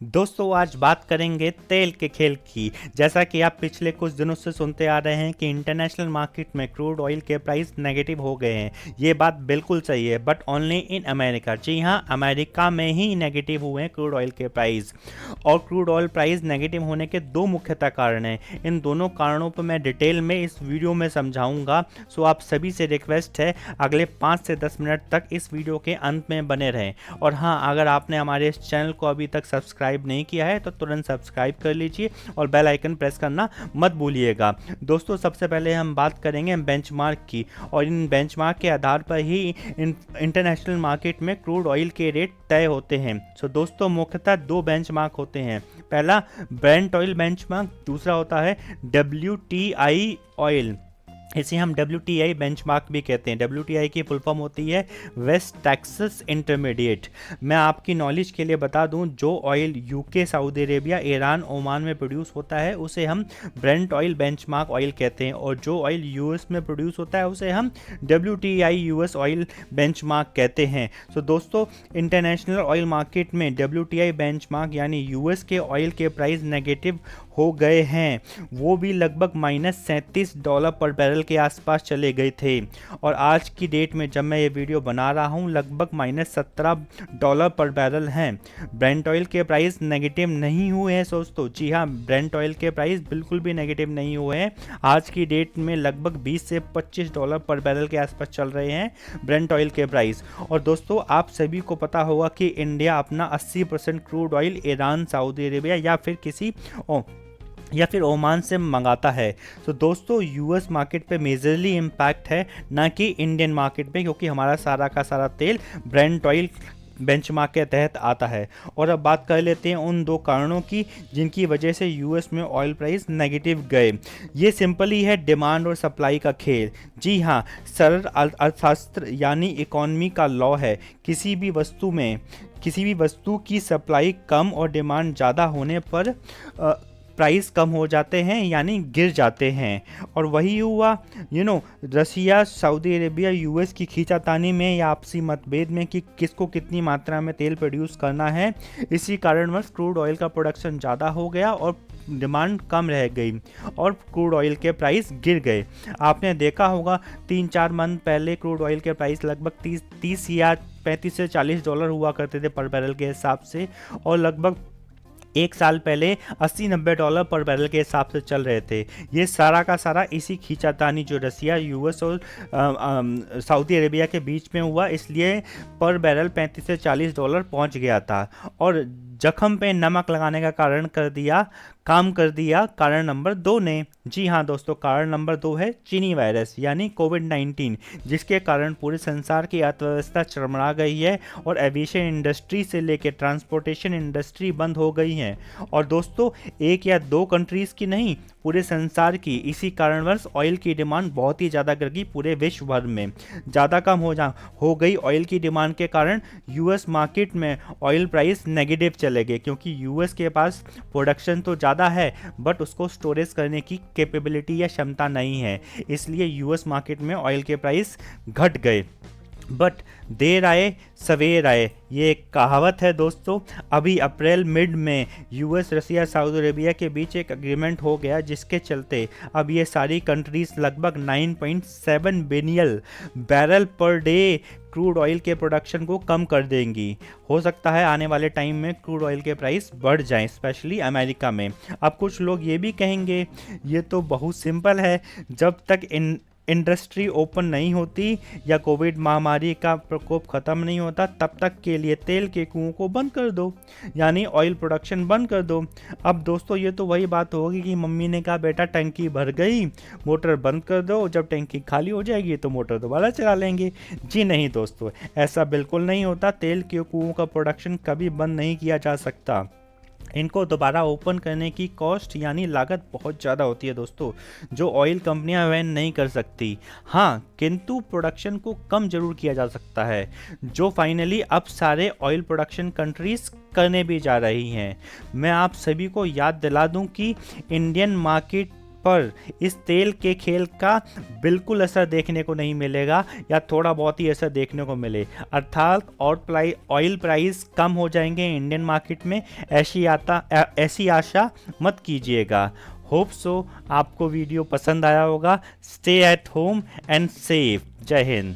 दोस्तों आज बात करेंगे तेल के खेल की। जैसा कि आप पिछले कुछ दिनों से सुनते आ रहे हैं कि इंटरनेशनल मार्केट में क्रूड ऑयल के प्राइस नेगेटिव हो गए हैं। ये बात बिल्कुल सही है, बट ओनली इन अमेरिका। जी हाँ, अमेरिका में ही नेगेटिव हुए हैं क्रूड ऑयल के प्राइस। और क्रूड ऑयल प्राइस नेगेटिव होने के दो मुख्यतः कारण हैं। इन दोनों कारणों पर मैं डिटेल में इस वीडियो में समझाऊंगा। सो आप सभी से रिक्वेस्ट है अगले 5 से 10 मिनट तक इस वीडियो के अंत में बने रहें। और हाँ, अगर आपने हमारे इस चैनल को अभी तक सब्सक्राइब नहीं किया है तो तुरंत सब्सक्राइब कर लीजिए और बेल आइकन प्रेस करना मत भूलिएगा। दोस्तों सबसे पहले हम बात करेंगे बेंचमार्क की, और इन बेंचमार्क के आधार पर ही इंटरनेशनल मार्केट में क्रूड ऑयल के रेट तय होते हैं। सो दोस्तों मुख्यतः दो बेंचमार्क होते हैं। पहला ब्रेंट ऑयल बेंचमार्क, दूसरा होता है WTI ऑयल। इसे हम WTI बेंचमार्क भी कहते हैं। WTI की फुल फॉर्म होती है वेस्ट टेक्सास इंटरमीडिएट। मैं आपकी नॉलेज के लिए बता दूं, जो oil UK, Saudi Arabia, Iran, Oman में प्रोड्यूस होता है उसे हम ब्रेंट ऑयल बेंचमार्क ऑयल कहते हैं, और जो ऑयल यूएस में प्रोड्यूस होता है उसे हम WTI यूएस ऑयल बेंचमार्क कहते हैं। सो दोस्तों इंटरनेशनल ऑयल मार्केट में WTI बेंचमार्क यानी यूएस के ऑयल के प्राइस नेगेटिव हो गए हैं। वो भी लगभग -$37 पर बैरल के आसपास चले गए थे, और आज की डेट में जब मैं ये वीडियो बना रहा हूँ लगभग -$17 पर बैरल हैं। ब्रेंट ऑयल के प्राइस नेगेटिव नहीं हुए हैं दोस्तों। जी हाँ, ब्रेंट ऑयल के प्राइस बिल्कुल भी नेगेटिव नहीं हुए हैं। आज की डेट में लगभग $20 से $25 पर बैरल के आसपास चल रहे हैं ब्रेंट ऑयल के प्राइस। और दोस्तों आप सभी को पता होगा कि इंडिया अपना 80% crude oil Iran, Saudi Arabia या फिर ओमान से मंगाता है। तो दोस्तों यूएस मार्केट पे मेजरली इम्पैक्ट है, ना कि इंडियन मार्केट पे, क्योंकि हमारा सारा का सारा तेल ब्रेंट ऑयल बेंचमार्क के तहत आता है। और अब बात कर लेते हैं उन दो कारणों की जिनकी वजह से यूएस में ऑयल प्राइस नेगेटिव गए। ये सिंपली है डिमांड और सप्लाई का खेल। जी हाँ, सरल अर्थशास्त्र यानी इकोनॉमी का लॉ है। किसी भी वस्तु की सप्लाई कम और डिमांड ज़्यादा होने पर प्राइस कम हो जाते हैं, यानी गिर जाते हैं। और वही हुआ रसिया, सऊदी अरेबिया, यूएस की खींचातानी में या आपसी मतभेद में कि किसको कितनी मात्रा में तेल प्रोड्यूस करना है। इसी कारणवश क्रूड ऑयल का प्रोडक्शन ज़्यादा हो गया और डिमांड कम रह गई और क्रूड ऑयल के प्राइस गिर गए। आपने देखा होगा 3-4 मंथ पहले क्रूड ऑयल के प्राइस लगभग 30 या 35 से $40 हुआ करते थे पर बैरल के हिसाब से, और लगभग एक साल पहले $80-90 पर बैरल के हिसाब से चल रहे थे। ये सारा का सारा इसी खींचातानी जो रसिया, यूएस और सऊदी अरेबिया के बीच में हुआ, इसलिए पर बैरल $35 से $40 पहुंच गया था और जख्म पे नमक लगाने का काम कर दिया कारण नंबर 2 ने। जी हाँ दोस्तों, कारण नंबर 2 है चीनी वायरस यानी कोविड-19, जिसके कारण पूरे संसार की अर्थव्यवस्था चरमरा गई है और एविएशन इंडस्ट्री से लेकर ट्रांसपोर्टेशन इंडस्ट्री बंद हो गई है। और दोस्तों एक या दो कंट्रीज की नहीं, पूरे संसार की। इसी कारणवश ऑयल की डिमांड बहुत ही ज़्यादा गिर गई पूरे विश्व भर में। ज़्यादा कम हो गई ऑयल की डिमांड के कारण यूएस मार्केट में ऑयल प्राइस नेगेटिव चले गए, क्योंकि यूएस के पास प्रोडक्शन तो ज़्यादा है बट उसको स्टोरेज करने की कैपेबिलिटी या क्षमता नहीं है, इसलिए यूएस मार्केट में ऑयल के प्राइस घट गए। बट देर आए सवेर आए, ये एक कहावत है दोस्तों। अभी अप्रैल मिड में यूएस, रसिया, सऊदी अरेबिया के बीच एक एग्रीमेंट हो गया, जिसके चलते अब ये सारी कंट्रीज लगभग 9.7 billion barrel per day crude oil के प्रोडक्शन को कम कर देंगी। हो सकता है आने वाले टाइम में क्रूड ऑयल के प्राइस बढ़ जाएं, स्पेशली अमेरिका में। अब कुछ लोग ये भी कहेंगे ये तो बहुत सिंपल है, जब तक इंडस्ट्री ओपन नहीं होती या कोविड महामारी का प्रकोप ख़त्म नहीं होता तब तक के लिए तेल के कुओं को बंद कर दो, यानी ऑयल प्रोडक्शन बंद कर दो। अब दोस्तों ये तो वही बात होगी कि मम्मी ने कहा बेटा टंकी भर गई, मोटर बंद कर दो, जब टंकी खाली हो जाएगी तो मोटर दोबारा चला लेंगे। जी नहीं दोस्तों, ऐसा बिल्कुल नहीं होता। तेल के कुओं का प्रोडक्शन कभी बंद नहीं किया जा सकता। इनको दोबारा ओपन करने की कॉस्ट यानी लागत बहुत ज़्यादा होती है दोस्तों, जो ऑयल कंपनियां वहन नहीं कर सकती। हाँ, किंतु प्रोडक्शन को कम जरूर किया जा सकता है, जो फाइनली अब सारे ऑयल प्रोडक्शन कंट्रीज करने भी जा रही हैं। मैं आप सभी को याद दिला दूं कि इंडियन मार्केट पर इस तेल के खेल का बिल्कुल असर देखने को नहीं मिलेगा या थोड़ा बहुत ही असर देखने को मिले, अर्थात ऑयल प्राइस कम हो जाएंगे इंडियन मार्केट में, ऐसी आशा मत कीजिएगा। होप सो आपको वीडियो पसंद आया होगा। Stay at home and safe. जय हिंद।